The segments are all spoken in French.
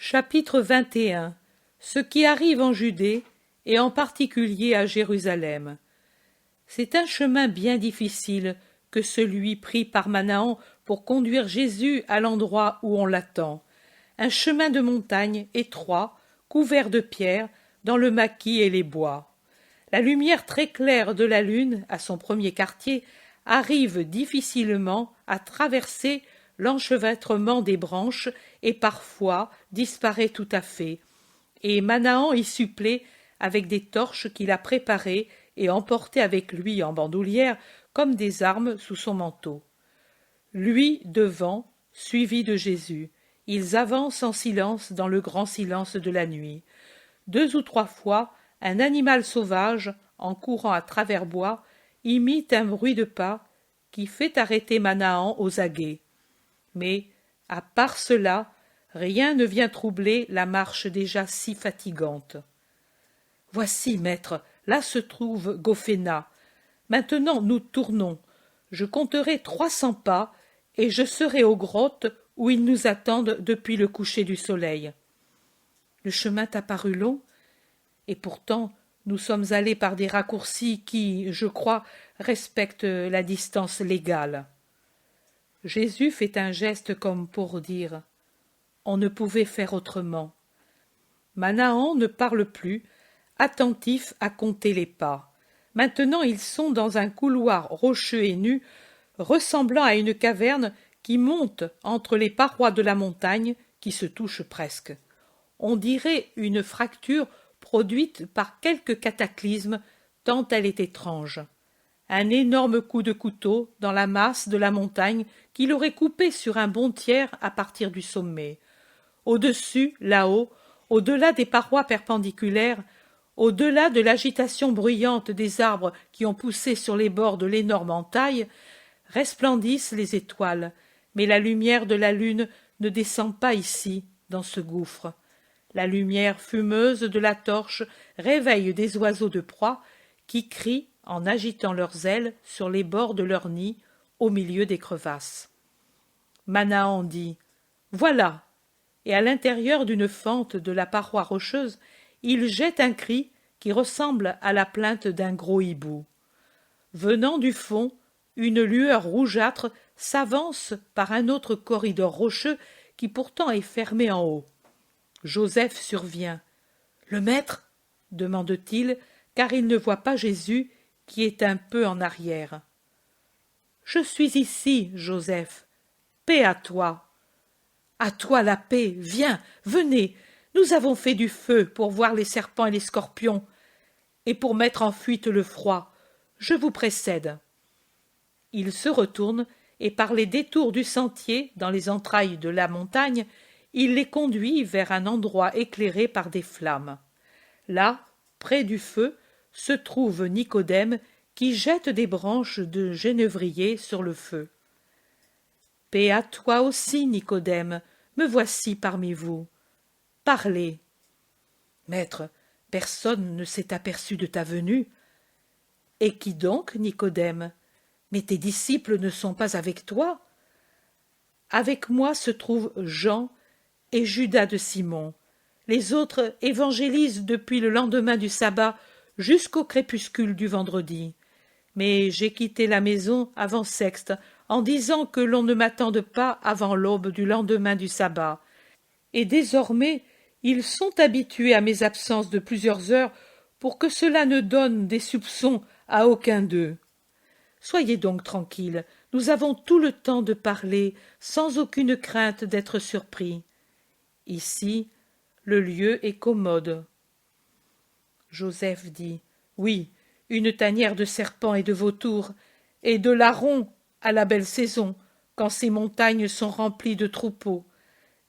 Chapitre 21. Ce qui arrive en Judée, et en particulier à Jérusalem. C'est un chemin bien difficile que celui pris par Manahan pour conduire Jésus à l'endroit où on l'attend. Un chemin de montagne étroit, couvert de pierres, dans le maquis et les bois. La lumière très claire de la lune, à son premier quartier, arrive difficilement à traverser l'enchevêtrement des branches et parfois disparaît tout à fait. Et Manahan y supplée avec des torches qu'il a préparées et emportées avec lui en bandoulière comme des armes sous son manteau. Lui devant, suivi de Jésus, ils avancent en silence dans le grand silence de la nuit. 2 ou 3 fois, un animal sauvage, en courant à travers bois, imite un bruit de pas qui fait arrêter Manahan aux aguets. Mais, à part cela, rien ne vient troubler la marche déjà si fatigante. « Voici, maître, là se trouve Gophéna. Maintenant nous tournons. Je compterai 300 pas, et je serai aux grottes où ils nous attendent depuis le coucher du soleil. » Le chemin t'a paru long, et pourtant nous sommes allés par des raccourcis qui, je crois, respectent la distance légale. Jésus fait un geste comme pour dire « On ne pouvait faire autrement ». Manahan ne parle plus, attentif à compter les pas. Maintenant ils sont dans un couloir rocheux et nu, ressemblant à une caverne qui monte entre les parois de la montagne, qui se touchent presque. On dirait une fracture produite par quelque cataclysme, tant elle est étrange. Un énorme coup de couteau dans la masse de la montagne qui l'aurait coupé sur un bon tiers à partir du sommet. Au-dessus, là-haut, au-delà des parois perpendiculaires, au-delà de l'agitation bruyante des arbres qui ont poussé sur les bords de l'énorme entaille, resplendissent les étoiles, mais la lumière de la lune ne descend pas ici, dans ce gouffre. La lumière fumeuse de la torche réveille des oiseaux de proie qui crient en agitant leurs ailes sur les bords de leur nid, au milieu des crevasses. Manahan dit « Voilà !» et à l'intérieur d'une fente de la paroi rocheuse, il jette un cri qui ressemble à la plainte d'un gros hibou. Venant du fond, une lueur rougeâtre s'avance par un autre corridor rocheux qui pourtant est fermé en haut. Joseph survient. « Le maître ?» demande-t-il, car il ne voit pas Jésus, qui est un peu en arrière. « Je suis ici, Joseph. Paix à toi. »« À toi la paix. Viens, venez. Nous avons fait du feu pour voir les serpents et les scorpions, et pour mettre en fuite le froid. Je vous précède. » Il se retourne, et par les détours du sentier, dans les entrailles de la montagne, il les conduit vers un endroit éclairé par des flammes. Là, près du feu, se trouve Nicodème qui jette des branches de genévrier sur le feu. « Paix à toi aussi, Nicodème, me voici parmi vous. Parlez. »« Maître, personne ne s'est aperçu de ta venue. »« Et qui donc, Nicodème? Mais tes disciples ne sont pas avec toi? » ?»« Avec moi se trouvent Jean et Judas de Simon. Les autres évangélisent depuis le lendemain du sabbat jusqu'au crépuscule du vendredi. Mais j'ai quitté la maison avant sexte, en disant que l'on ne m'attende pas avant l'aube du lendemain du sabbat. Et désormais, ils sont habitués à mes absences de plusieurs heures pour que cela ne donne des soupçons à aucun d'eux. Soyez donc tranquilles, nous avons tout le temps de parler, sans aucune crainte d'être surpris. Ici, le lieu est commode. Joseph dit « Oui, une tanière de serpents et de vautours, et de larrons à la belle saison, quand ces montagnes sont remplies de troupeaux.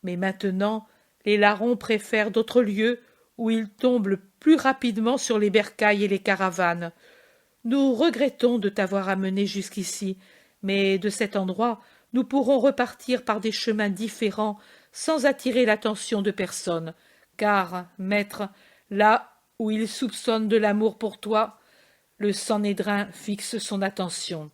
Mais maintenant, les larrons préfèrent d'autres lieux où ils tombent plus rapidement sur les bercailles et les caravanes. Nous regrettons de t'avoir amené jusqu'ici, mais de cet endroit, nous pourrons repartir par des chemins différents sans attirer l'attention de personne, car, maître, là où il soupçonne de l'amour pour toi, le Sanhédrin fixe son attention. »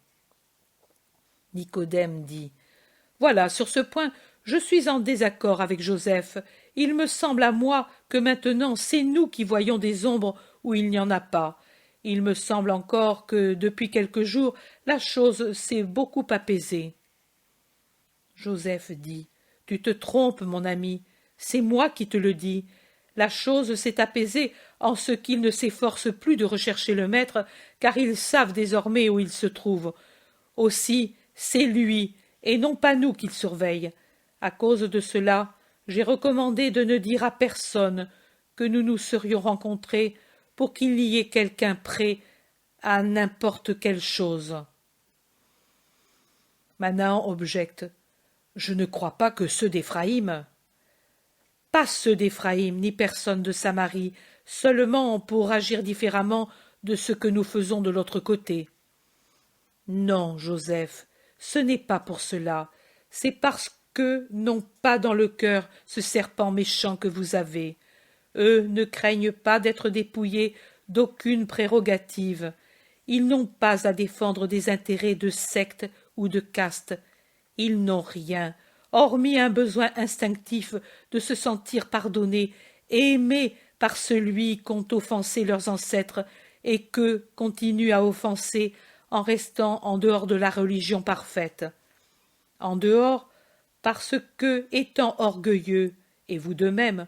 Nicodème dit « Voilà, sur ce point, Je suis en désaccord avec Joseph. Il me semble à moi que maintenant c'est nous qui voyons des ombres où il n'y en a pas. Il me semble encore que depuis quelques jours la chose s'est beaucoup apaisée. » Joseph dit: « Tu te trompes, mon ami, c'est moi qui te le dis. La chose s'est apaisée en ce qu'ils ne s'efforcent plus de rechercher le maître, car ils savent désormais où il se trouve. Aussi, c'est lui, et non pas nous qu'ils surveillent. À cause de cela, j'ai recommandé de ne dire à personne que nous nous serions rencontrés pour qu'il y ait quelqu'un prêt à n'importe quelle chose. » Manahan objecte: « Je ne crois pas que ceux d'Éphraïm. » « Pas ceux d'Éphraïm, ni personne de Samarie, seulement pour agir différemment de ce que nous faisons de l'autre côté. » « Non, Joseph, ce n'est pas pour cela. C'est parce qu'eux n'ont pas dans le cœur ce serpent méchant que vous avez. Eux ne craignent pas d'être dépouillés d'aucune prérogative. Ils n'ont pas à défendre des intérêts de secte ou de caste. Ils n'ont rien, hormis un besoin instinctif de se sentir pardonnés et aimés par celui qu'ont offensé leurs ancêtres et qu'eux continuent à offenser en restant en dehors de la religion parfaite. En dehors, parce que, étant orgueilleux, et vous de même,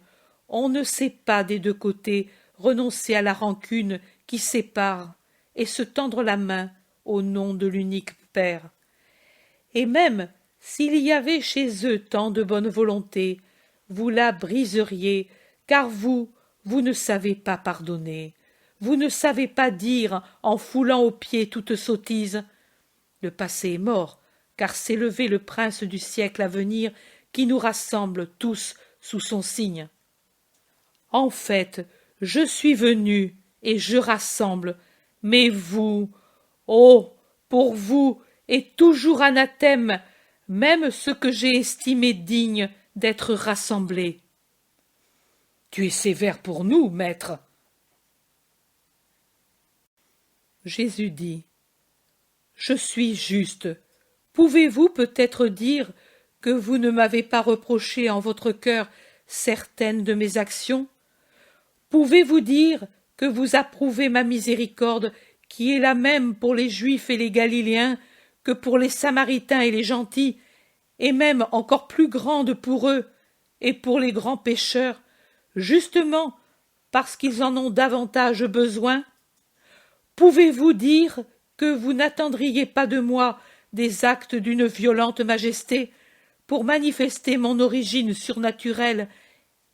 on ne sait pas des deux côtés renoncer à la rancune qui sépare et se tendre la main au nom de l'unique Père. Et même s'il y avait chez eux tant de bonne volonté, vous la briseriez, car vous ne savez pas pardonner. Vous ne savez pas dire, en foulant aux pieds toute sottise: « Le passé est mort, car s'est levé le prince du siècle à venir qui nous rassemble tous sous son signe. » En fait, je suis venu et je rassemble, mais vous, oh, pour vous est toujours anathème même ce que j'ai estimé digne d'être rassemblé. Tu es sévère pour nous, maître. Jésus dit: Je suis juste. Pouvez-vous peut-être dire que vous ne m'avez pas reproché en votre cœur certaines de mes actions? Pouvez-vous dire que vous approuvez ma miséricorde, qui est la même pour les Juifs et les Galiléens que pour les Samaritains et les gentils, et même encore plus grande pour eux et pour les grands pécheurs, justement parce qu'ils en ont davantage besoin? Pouvez-vous dire que vous n'attendriez pas de moi des actes d'une violente majesté pour manifester mon origine surnaturelle,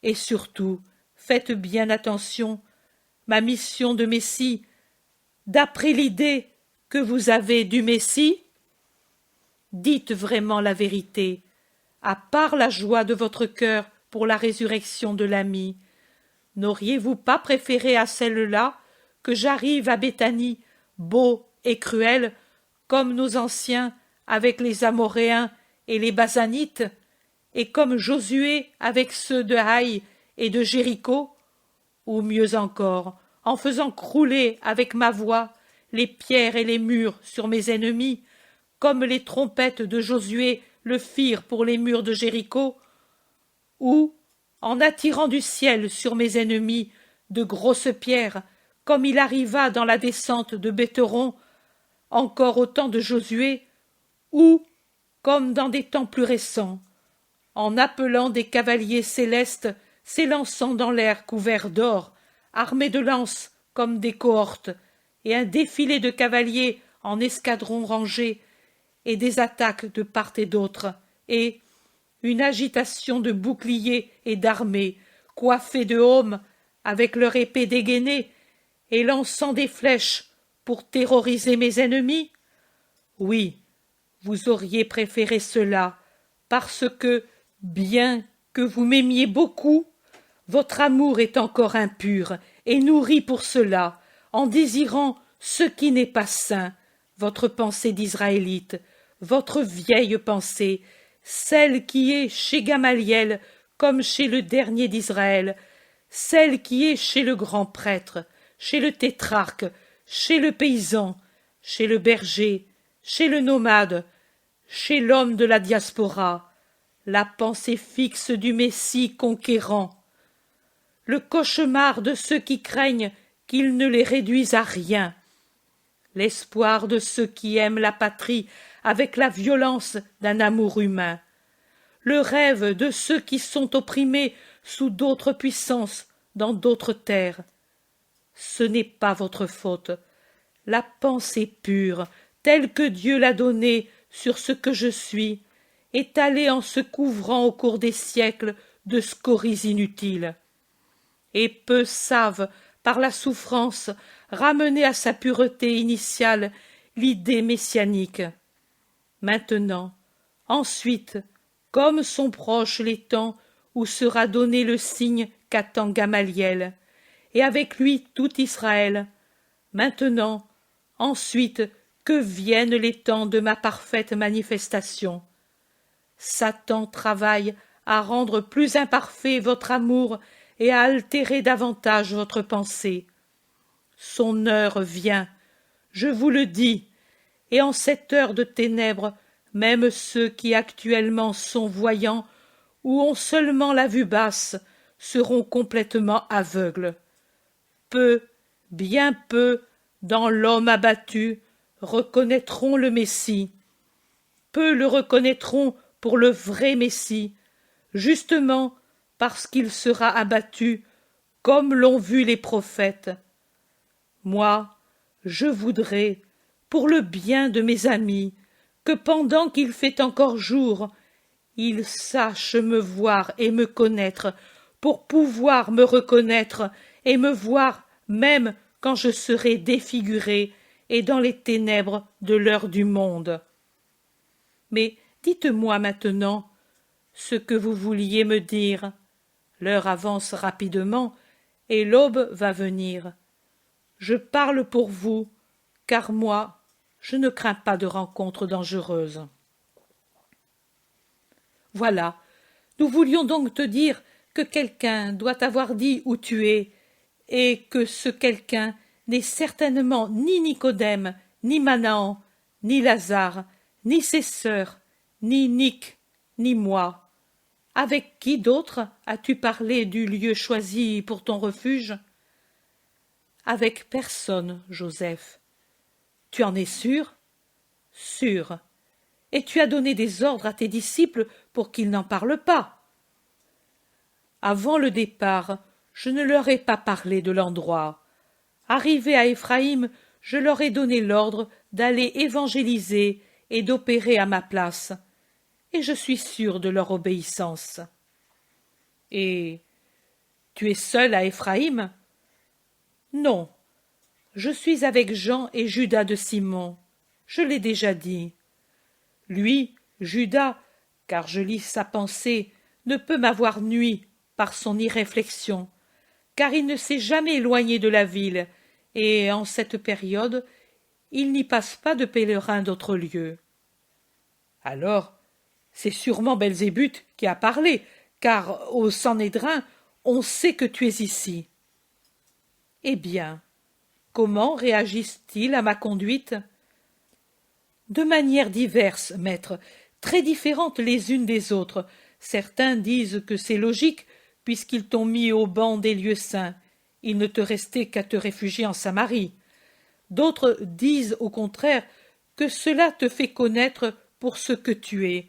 et surtout, faites bien attention, ma mission de Messie, d'après l'idée que vous avez du Messie? Dites vraiment la vérité, à part la joie de votre cœur pour la résurrection de l'ami. N'auriez-vous pas préféré à celle-là que j'arrive à Béthanie, beau et cruel, comme nos anciens avec les Amoréens et les Basanites, et comme Josué avec ceux de Haï et de Jéricho, ou mieux encore, en faisant crouler avec ma voix les pierres et les murs sur mes ennemis, comme les trompettes de Josué le firent pour les murs de Jéricho, ou, en attirant du ciel sur mes ennemis de grosses pierres, comme il arriva dans la descente de Béthoron, encore au temps de Josué, ou, comme dans des temps plus récents, en appelant des cavaliers célestes s'élançant dans l'air couverts d'or, armés de lances comme des cohortes, et un défilé de cavaliers en escadrons rangés, et des attaques de part et d'autre, et une agitation de boucliers et d'armées, coiffés de aumes, avec leur épée dégainée, et lançant des flèches pour terroriser mes ennemis? Oui, vous auriez préféré cela, parce que, bien que vous m'aimiez beaucoup, votre amour est encore impur et nourri pour cela, en désirant ce qui n'est pas saint, votre pensée d'Israélite, votre vieille pensée, celle qui est chez Gamaliel comme chez le dernier d'Israël, celle qui est chez le grand prêtre, chez le tétrarque, chez le paysan, chez le berger, chez le nomade, chez l'homme de la diaspora, la pensée fixe du Messie conquérant, le cauchemar de ceux qui craignent qu'il ne les réduise à rien, l'espoir de ceux qui aiment la patrie avec la violence d'un amour humain, le rêve de ceux qui sont opprimés sous d'autres puissances dans d'autres terres. Ce n'est pas votre faute. La pensée pure, telle que Dieu l'a donnée sur ce que je suis, est allée en se couvrant au cours des siècles de scories inutiles. Et peu savent, par la souffrance, ramener à sa pureté initiale l'idée messianique. Maintenant, ensuite, comme sont proches les temps où sera donné le signe qu'attend Gamaliel, et avec lui tout Israël, maintenant, ensuite, que viennent les temps de ma parfaite manifestation. Satan travaille à rendre plus imparfait votre amour et à altérer davantage votre pensée. Son heure vient, je vous le dis, et en cette heure de ténèbres, même ceux qui actuellement sont voyants ou ont seulement la vue basse seront complètement aveugles. Peu, bien peu, dans l'homme abattu, reconnaîtront le Messie. Peu le reconnaîtront pour le vrai Messie, justement parce qu'il sera abattu, comme l'ont vu les prophètes. Moi, je voudrais, pour le bien de mes amis, que pendant qu'il fait encore jour, ils sachent me voir et me connaître, pour pouvoir me reconnaître et me voir même quand je serai défiguré et dans les ténèbres de l'heure du monde. Mais dites-moi maintenant ce que vous vouliez me dire. L'heure avance rapidement et l'aube va venir. Je parle pour vous, car moi, je ne crains pas de rencontres dangereuses. Voilà, nous voulions donc te dire que quelqu'un doit avoir dit où tu es, et que ce quelqu'un n'est certainement ni Nicodème, ni Manahan, ni Lazare, ni ses sœurs, ni Nic, ni moi. Avec qui d'autre as-tu parlé du lieu choisi pour ton refuge? Avec personne, Joseph. Tu en es sûr? Sûr. Et tu as donné des ordres à tes disciples pour qu'ils n'en parlent pas. Avant le départ, je ne leur ai pas parlé de l'endroit. Arrivé à Éphraïm, je leur ai donné l'ordre d'aller évangéliser et d'opérer à ma place, et je suis sûr de leur obéissance. Et tu es seul à Éphraïm? Non, je suis avec Jean et Judas de Simon, je l'ai déjà dit. Lui, Judas, car je lis sa pensée, ne peut m'avoir nui par son irréflexion, car il ne s'est jamais éloigné de la ville, et en cette période, il n'y passe pas de pèlerins d'autres lieux. Alors, c'est sûrement Belzébuth qui a parlé, car au Sanhédrin, on sait que tu es ici. Eh bien, comment réagissent-ils à ma conduite? De manières diverses, maître, très différentes les unes des autres. Certains disent que c'est logique, puisqu'ils t'ont mis au banc des lieux saints. Il ne te restait qu'à te réfugier en Samarie. D'autres disent au contraire que cela te fait connaître pour ce que tu es,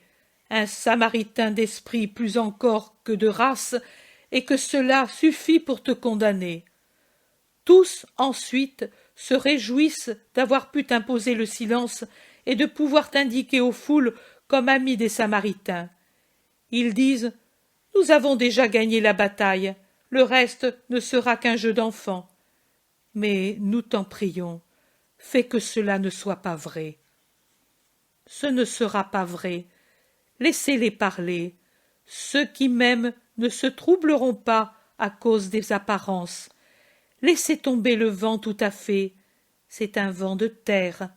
un Samaritain d'esprit plus encore que de race, et que cela suffit pour te condamner. Tous, ensuite, se réjouissent d'avoir pu t'imposer le silence et de pouvoir t'indiquer aux foules comme ami des Samaritains. Ils disent « Nous avons déjà gagné la bataille, le reste ne sera qu'un jeu d'enfants. » Mais nous t'en prions, fais que cela ne soit pas vrai. Ce ne sera pas vrai. Laissez-les parler. Ceux qui m'aiment ne se troubleront pas à cause des apparences. Laissez tomber le vent tout à fait. C'est un vent de terre.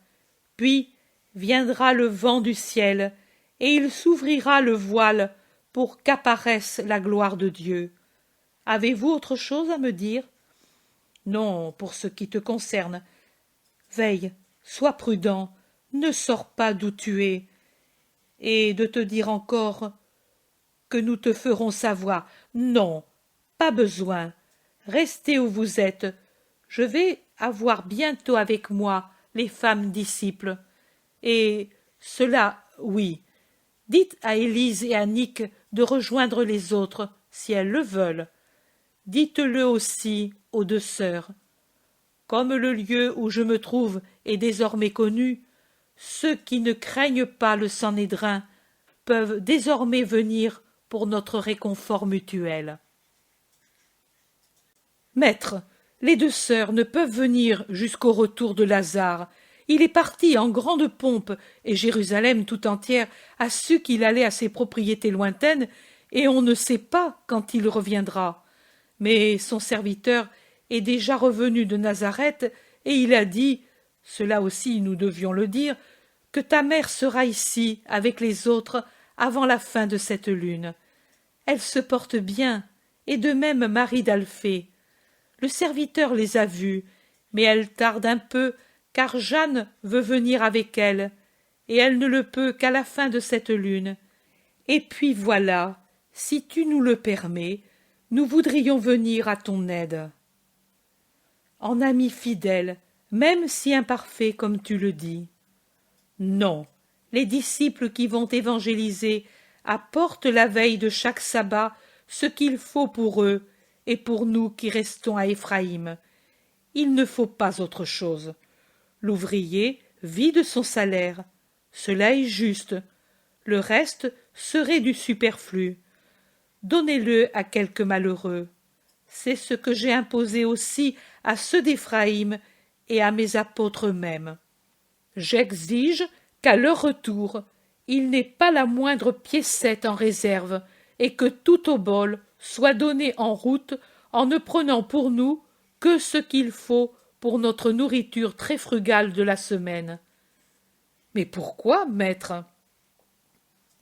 Puis viendra le vent du ciel, et il s'ouvrira le voile pour qu'apparaisse la gloire de Dieu. Avez-vous autre chose à me dire? Non, pour ce qui te concerne. Veille, sois prudent, ne sors pas d'où tu es. Et de te dire encore, que nous te ferons savoir. Non, pas besoin. Restez où vous êtes. Je vais avoir bientôt avec moi les femmes disciples. Et cela, oui. Dites à Élise et à Nick de rejoindre les autres, si elles le veulent. Dites-le aussi aux deux sœurs. Comme le lieu où je me trouve est désormais connu, ceux qui ne craignent pas le Sanhédrin peuvent désormais venir pour notre réconfort mutuel. Maître, les deux sœurs ne peuvent venir jusqu'au retour de Lazare. Il est parti en grande pompe, et Jérusalem tout entière a su qu'il allait à ses propriétés lointaines, et on ne sait pas quand il reviendra. Mais son serviteur est déjà revenu de Nazareth, et il a dit, cela aussi nous devions le dire, que ta mère sera ici avec les autres avant la fin de cette lune. Elle se porte bien, et de même Marie d'Alphée. Le serviteur les a vus, mais elle tarde un peu, car Jeanne veut venir avec elle, et elle ne le peut qu'à la fin de cette lune. Et puis voilà, si tu nous le permets, nous voudrions venir à ton aide. En ami fidèle, même si imparfait comme tu le dis. Non, les disciples qui vont évangéliser apportent la veille de chaque sabbat ce qu'il faut pour eux et pour nous qui restons à Éphraïm. Il ne faut pas autre chose. L'ouvrier vit de son salaire. Cela est juste. Le reste serait du superflu. Donnez-le à quelque malheureux. C'est ce que j'ai imposé aussi à ceux d'Éphraïm et à mes apôtres eux-mêmes. J'exige qu'à leur retour, il n'ait pas la moindre piécette en réserve et que tout obole soit donné en route en ne prenant pour nous que ce qu'il faut pour notre nourriture très frugale de la semaine. Mais pourquoi, maître?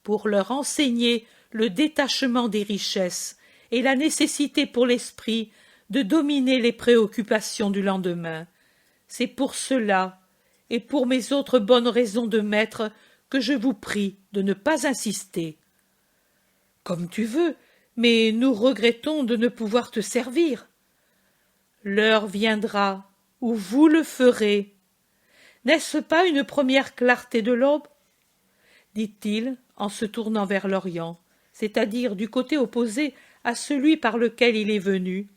Pour leur enseigner le détachement des richesses et la nécessité pour l'esprit de dominer les préoccupations du lendemain. C'est pour cela, et pour mes autres bonnes raisons de maître, que je vous prie de ne pas insister. Comme tu veux, mais nous regrettons de ne pouvoir te servir. L'heure viendra où vous le ferez. N'est-ce pas une première clarté de l'aube? Dit-il en se tournant vers l'Orient, c'est-à-dire du côté opposé à celui par lequel il est venu,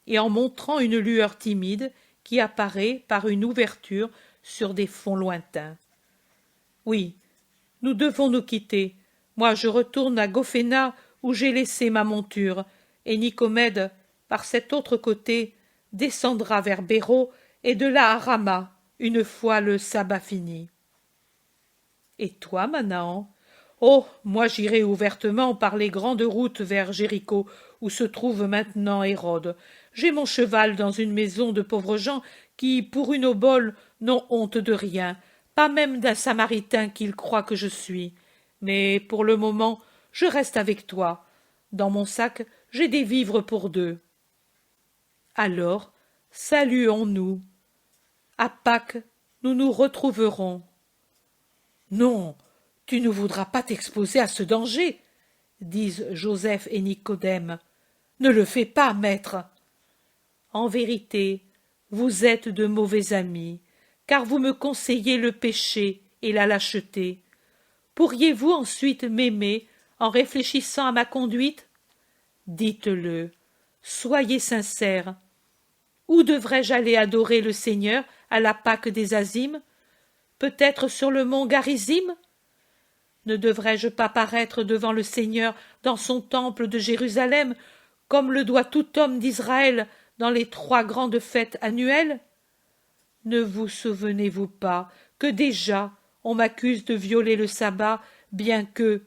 et en montrant une lueur timide qui apparaît par une ouverture sur des fonds lointains. Oui, nous devons nous quitter. Moi je retourne à Gophéna où j'ai laissé ma monture, et Nicomède, par cet autre côté, descendra vers Béro et de là à Rama, une fois le sabbat fini. Et toi, Manaan? Oh, moi j'irai ouvertement par les grandes routes vers Jéricho, où se trouve maintenant Hérode. J'ai mon cheval dans une maison de pauvres gens qui, pour une obole, n'ont honte de rien, pas même d'un Samaritain qu'ils croient que je suis. Mais pour le moment, je reste avec toi. Dans mon sac, j'ai des vivres pour deux. Alors, saluons-nous. À Pâques, nous nous retrouverons. Non, tu ne voudras pas t'exposer à ce danger, disent Joseph et Nicodème. Ne le fais pas, maître. En vérité, vous êtes de mauvais amis, car vous me conseillez le péché et la lâcheté. Pourriez-vous ensuite m'aimer en réfléchissant à ma conduite? Dites-le, soyez sincère. Où devrais-je aller adorer le Seigneur à la Pâque des Azimes? Peut-être sur le mont Garizim? Ne devrais-je pas paraître devant le Seigneur dans son temple de Jérusalem, comme le doit tout homme d'Israël dans les 3 grandes fêtes annuelles? Ne vous souvenez-vous pas que déjà on m'accuse de violer le sabbat, bien que,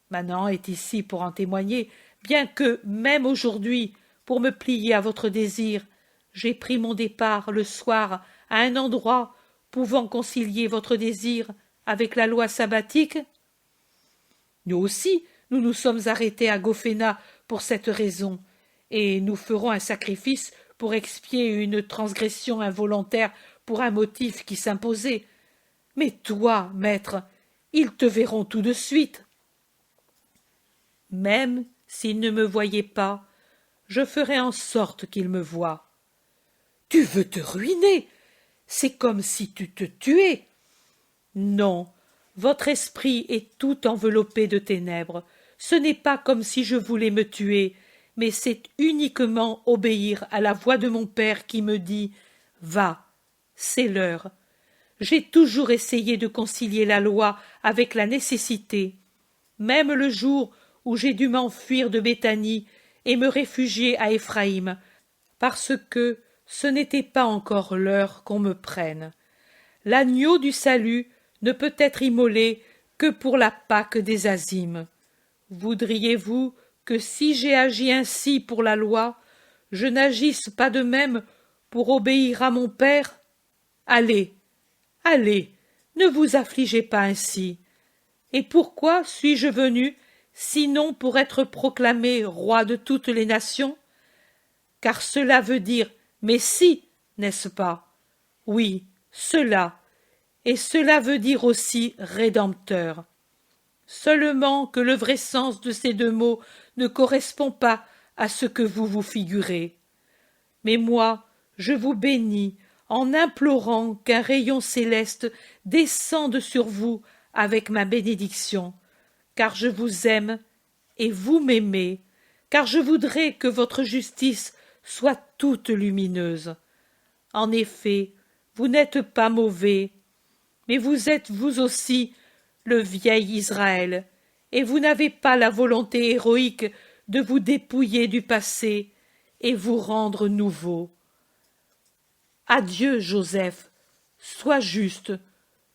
Manaan est ici pour en témoigner, bien que, même aujourd'hui, pour me plier à votre désir, j'ai pris mon départ le soir à un endroit pouvant concilier votre désir avec la loi sabbatique? Nous aussi, nous nous sommes arrêtés à Gophéna pour cette raison, et nous ferons un sacrifice pour expier une transgression involontaire pour un motif qui s'imposait. Mais toi, maître, ils te verront tout de suite. Même s'il ne me voyait pas, je ferais en sorte qu'il me voie. Tu veux te ruiner? C'est comme si tu te tuais. Non, votre esprit est tout enveloppé de ténèbres. Ce n'est pas comme si je voulais me tuer, mais c'est uniquement obéir à la voix de mon père qui me dit « Va, c'est l'heure ». J'ai toujours essayé de concilier la loi avec la nécessité. Même le jour où j'ai dû m'enfuir de Béthanie et me réfugier à Éphraïm, parce que ce n'était pas encore l'heure qu'on me prenne. L'agneau du salut ne peut être immolé que pour la Pâque des Azimes. Voudriez-vous que si j'ai agi ainsi pour la loi, je n'agisse pas de même pour obéir à mon Père? Allez, allez, ne vous affligez pas ainsi. Et pourquoi suis-je venu, sinon pour être proclamé roi de toutes les nations? Car cela veut dire Messie, n'est-ce pas? Oui, cela, et cela veut dire aussi Rédempteur. Seulement que le vrai sens de ces deux mots ne correspond pas à ce que vous vous figurez. Mais moi, je vous bénis en implorant qu'un rayon céleste descende sur vous avec ma bénédiction, car je vous aime et vous m'aimez, car je voudrais que votre justice soit toute lumineuse. En effet, vous n'êtes pas mauvais, mais vous êtes vous aussi le vieil Israël, et vous n'avez pas la volonté héroïque de vous dépouiller du passé et vous rendre nouveau. Adieu, Joseph, sois juste,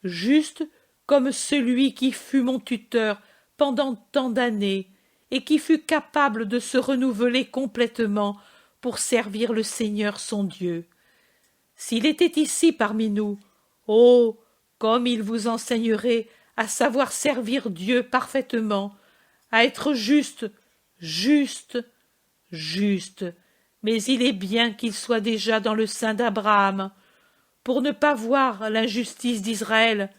juste comme celui qui fut mon tuteur pendant tant d'années et qui fut capable de se renouveler complètement pour servir le Seigneur son Dieu. S'il était ici parmi nous, oh, comme il vous enseignerait à savoir servir Dieu parfaitement, à être juste, juste, juste, mais il est bien qu'il soit déjà dans le sein d'Abraham, pour ne pas voir l'injustice d'Israël,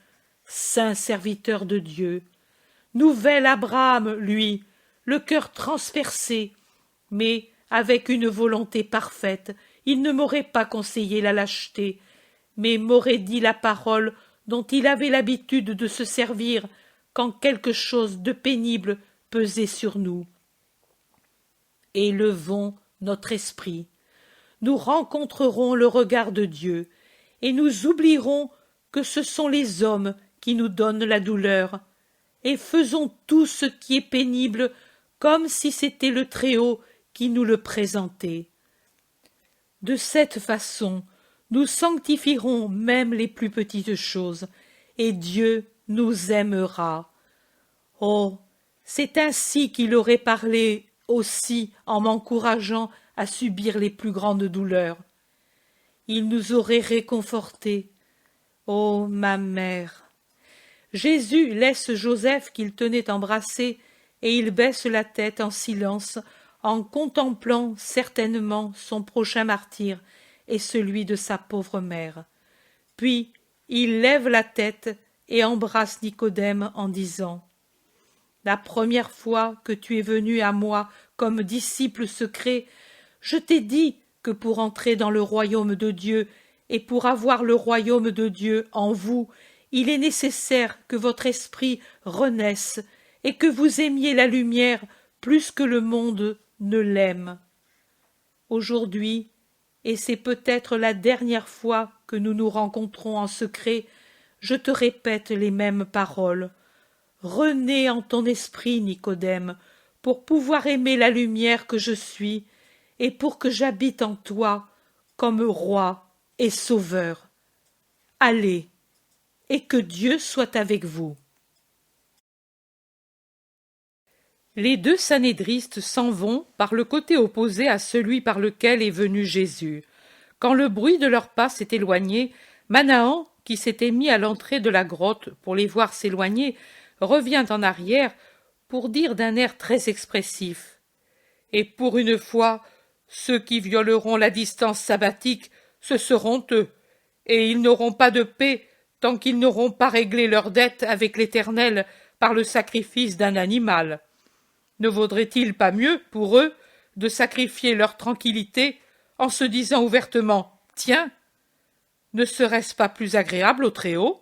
saint serviteur de Dieu. Nouvel Abraham, lui, le cœur transpercé, mais avec une volonté parfaite, il ne m'aurait pas conseillé la lâcheté, mais m'aurait dit la parole dont il avait l'habitude de se servir quand quelque chose de pénible pesait sur nous. Élevons notre esprit. Nous rencontrerons le regard de Dieu, et nous oublierons que ce sont les hommes qui nous donnent la douleur, et faisons tout ce qui est pénible comme si c'était le Très-Haut qui nous le présentait. De cette façon, nous sanctifierons même les plus petites choses, et Dieu nous aimera. Oh, c'est ainsi qu'il aurait parlé aussi en m'encourageant à subir les plus grandes douleurs. Il nous aurait réconfortés. Oh, ma mère! Jésus laisse Joseph qu'il tenait embrassé, et il baisse la tête en silence, en contemplant certainement son prochain martyre et celui de sa pauvre mère. Puis il lève la tête et embrasse Nicodème en disant « La première fois que tu es venu à moi comme disciple secret, je t'ai dit que pour entrer dans le royaume de Dieu et pour avoir le royaume de Dieu en vous, il est nécessaire que votre esprit renaisse et que vous aimiez la lumière plus que le monde ne l'aime. Aujourd'hui, et c'est peut-être la dernière fois que nous nous rencontrons en secret, je te répète les mêmes paroles. Renais en ton esprit, Nicodème, pour pouvoir aimer la lumière que je suis, et pour que j'habite en toi comme roi et sauveur. Allez, et que Dieu soit avec vous. » Les deux sanédristes s'en vont par le côté opposé à celui par lequel est venu Jésus. Quand le bruit de leurs pas s'est éloigné, Manahan, qui s'était mis à l'entrée de la grotte pour les voir s'éloigner, revient en arrière pour dire d'un air très expressif « Et pour une fois, ceux qui violeront la distance sabbatique, ce seront eux, et ils n'auront pas de paix tant qu'ils n'auront pas réglé leur dette avec l'Éternel par le sacrifice d'un animal. » Ne vaudrait-il pas mieux, pour eux, de sacrifier leur tranquillité en se disant ouvertement « Tiens, ne serait-ce pas plus agréable au Très-Haut » ?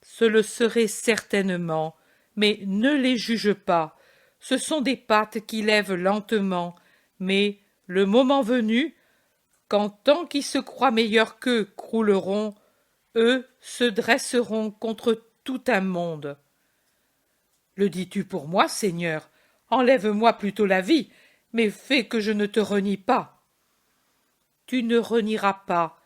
Ce le serait certainement, mais ne les juge pas. Ce sont des pattes qui lèvent lentement, mais, le moment venu, quand tant qui se croient meilleurs qu'eux crouleront, eux se dresseront contre tout un monde. Le dis-tu pour moi, Seigneur? Enlève-moi plutôt la vie, mais fais que je ne te renie pas. Tu ne renieras pas,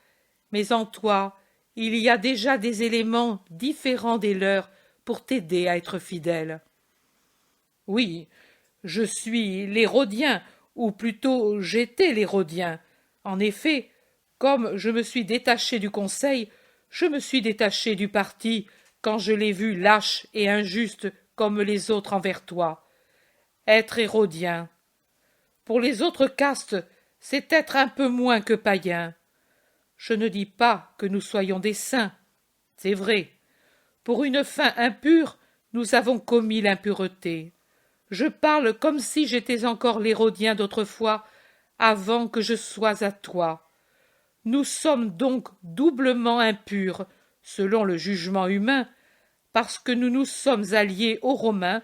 mais en toi, il y a déjà des éléments différents des leurs pour t'aider à être fidèle. Oui, je suis l'Hérodien, ou plutôt j'étais l'Hérodien. En effet, comme je me suis détaché du conseil, je me suis détaché du parti quand je l'ai vu lâche et injuste comme les autres envers toi. Être Hérodien. Pour les autres castes, c'est être un peu moins que païen. Je ne dis pas que nous soyons des saints, c'est vrai. Pour une fin impure, nous avons commis l'impureté. Je parle comme si j'étais encore l'Hérodien d'autrefois, avant que je sois à toi. Nous sommes donc doublement impurs, selon le jugement humain, parce que nous nous sommes alliés aux Romains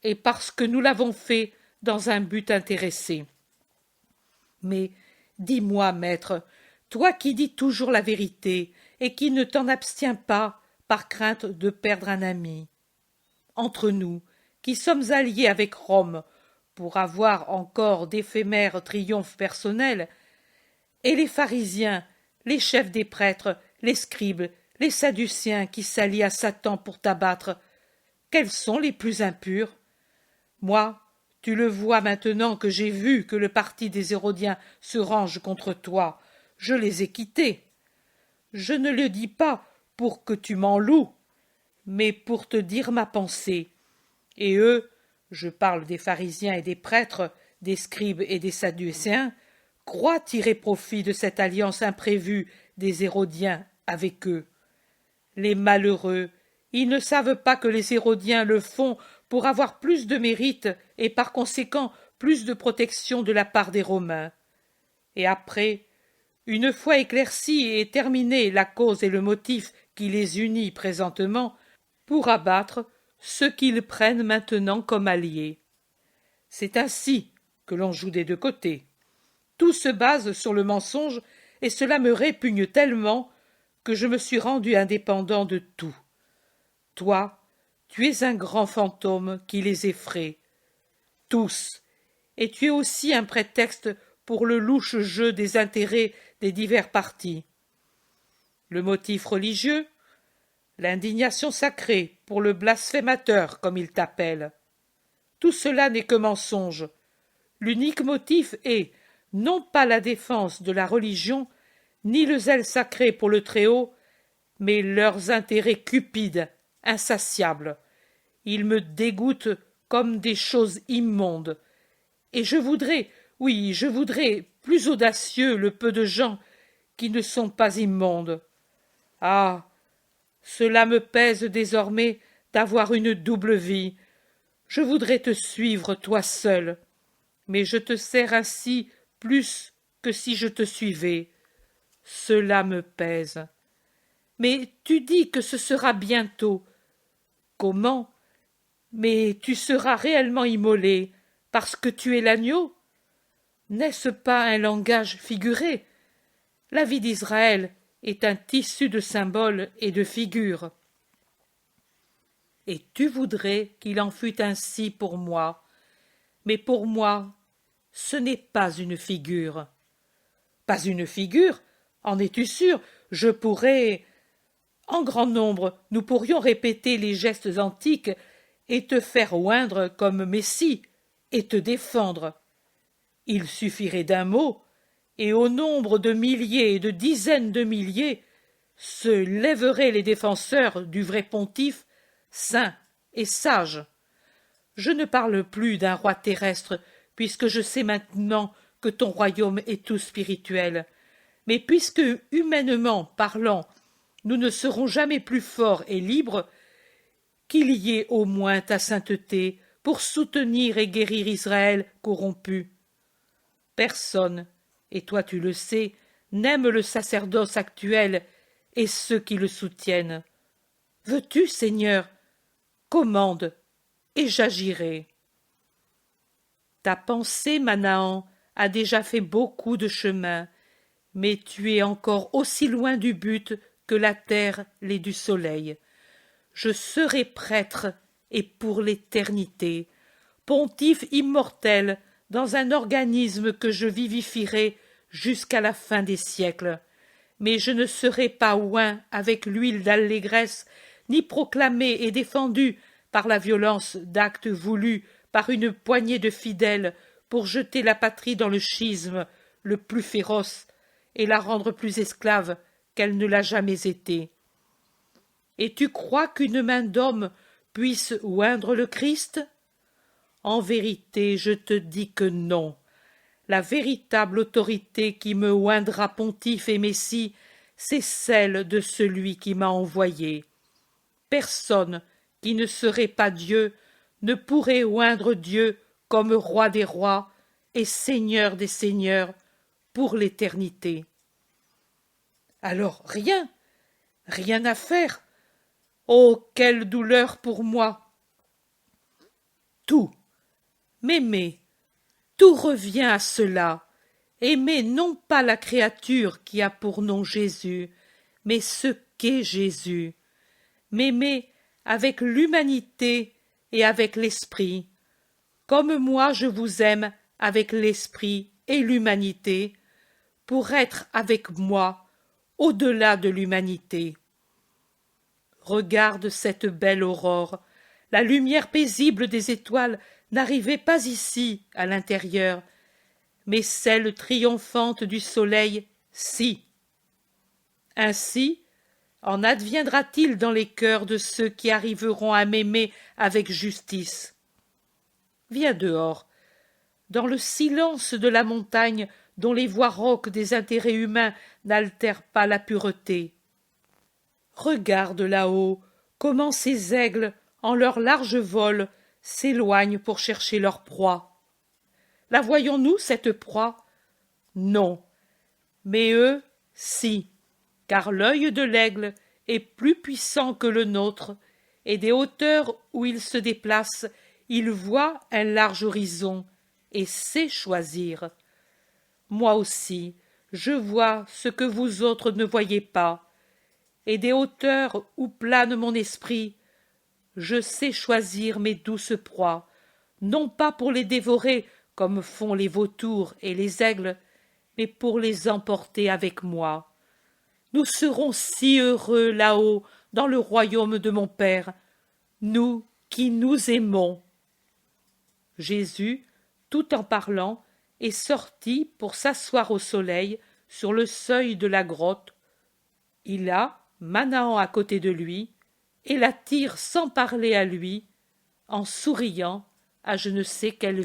et parce que nous l'avons fait dans un but intéressé. Mais, dis-moi, maître, toi qui dis toujours la vérité et qui ne t'en abstiens pas par crainte de perdre un ami, entre nous, qui sommes alliés avec Rome pour avoir encore d'éphémères triomphes personnels, et les pharisiens, les chefs des prêtres, les scribes, les sadduciens qui s'allient à Satan pour t'abattre, quels sont les plus impurs? Moi, tu le vois maintenant que j'ai vu que le parti des Hérodiens se range contre toi, je les ai quittés. Je ne le dis pas pour que tu m'en loues, mais pour te dire ma pensée. Et eux, je parle des pharisiens et des prêtres, des scribes et des sadducéens, croient tirer profit de cette alliance imprévue des Hérodiens avec eux. Les malheureux, ils ne savent pas que les Hérodiens le font pour avoir plus de mérite et par conséquent plus de protection de la part des Romains. Et après, une fois éclaircie et terminée la cause et le motif qui les unit présentement, pour abattre ceux qu'ils prennent maintenant comme alliés. C'est ainsi que l'on joue des deux côtés. Tout se base sur le mensonge et cela me répugne tellement que je me suis rendu indépendant de tout. Toi, tu es un grand fantôme qui les effraie. Tous. Et tu es aussi un prétexte pour le louche jeu des intérêts des divers partis. Le motif religieux, l'indignation sacrée pour le blasphémateur, comme il t'appelle. Tout cela n'est que mensonge. L'unique motif est non pas la défense de la religion, ni le zèle sacré pour le Très-Haut, mais leurs intérêts cupides, insatiables. Ils me dégoûtent comme des choses immondes. Et je voudrais, oui, je voudrais, plus audacieux le peu de gens qui ne sont pas immondes. Ah, cela me pèse désormais d'avoir une double vie. Je voudrais te suivre, toi seul, mais je te sers ainsi plus que si je te suivais. Cela me pèse. Mais tu dis que ce sera bientôt. Comment? Mais tu seras réellement immolé, parce que tu es l'agneau? N'est-ce pas un langage figuré? La vie d'Israël est un tissu de symboles et de figures. Et tu voudrais qu'il en fût ainsi pour moi. Mais pour moi, ce n'est pas une figure. Pas une figure? En es-tu sûr? Je pourrais... En grand nombre, nous pourrions répéter les gestes antiques et te faire oindre comme Messie et te défendre. Il suffirait d'un mot, et au nombre de milliers et de dizaines de milliers se lèveraient les défenseurs du vrai pontife, saint et sage. Je ne parle plus d'un roi terrestre, puisque je sais maintenant que ton royaume est tout spirituel. Mais puisque, humainement parlant, nous ne serons jamais plus forts et libres, qu'il y ait au moins ta sainteté pour soutenir et guérir Israël corrompu. Personne, et toi tu le sais, n'aime le sacerdoce actuel et ceux qui le soutiennent. Veux-tu, Seigneur, commande, et j'agirai. Ta pensée, Manahan, a déjà fait beaucoup de chemin, mais tu es encore aussi loin du but que la terre l'est du soleil. Je serai prêtre, et pour l'éternité, pontife immortel dans un organisme que je vivifierai jusqu'à la fin des siècles. Mais je ne serai pas oint avec l'huile d'allégresse, ni proclamé et défendu par la violence d'actes voulus par une poignée de fidèles pour jeter la patrie dans le schisme le plus féroce et la rendre plus esclave qu'elle ne l'a jamais été. Et tu crois qu'une main d'homme puisse oindre le Christ? En vérité, je te dis que non. La véritable autorité qui me oindra pontife et messie, c'est celle de celui qui m'a envoyé. Personne qui ne serait pas Dieu ne pourrait oindre Dieu comme roi des rois et seigneur des seigneurs pour l'éternité. Alors rien, rien à faire. Oh, quelle douleur pour moi! Tout, m'aimer, tout revient à cela. Aimer non pas la créature qui a pour nom Jésus, mais ce qu'est Jésus. M'aimer avec l'humanité et avec l'esprit. Comme moi je vous aime avec l'esprit et l'humanité, pour être avec moi au-delà de l'humanité. Regarde cette belle aurore. La lumière paisible des étoiles n'arrivait pas ici, à l'intérieur, mais celle triomphante du soleil, si. Ainsi, en adviendra-t-il dans les cœurs de ceux qui arriveront à m'aimer avec justice. Viens dehors, dans le silence de la montagne dont les voix rauques des intérêts humains n'altèrent pas la pureté. Regarde là-haut comment ces aigles, en leur large vol, s'éloignent pour chercher leur proie. La voyons-nous, cette proie? Non, mais eux, si, car l'œil de l'aigle est plus puissant que le nôtre, et des hauteurs où il se déplace, il voit un large horizon, et sait choisir. Moi aussi, je vois ce que vous autres ne voyez pas, et des hauteurs où plane mon esprit, je sais choisir mes douces proies, non pas pour les dévorer comme font les vautours et les aigles, mais pour les emporter avec moi. Nous serons si heureux là-haut dans le royaume de mon Père, nous qui nous aimons. Jésus, tout en parlant, est sorti pour s'asseoir au soleil sur le seuil de la grotte. Il a Manahan à côté de lui, et la tire sans parler à lui, en souriant à je ne sais quelle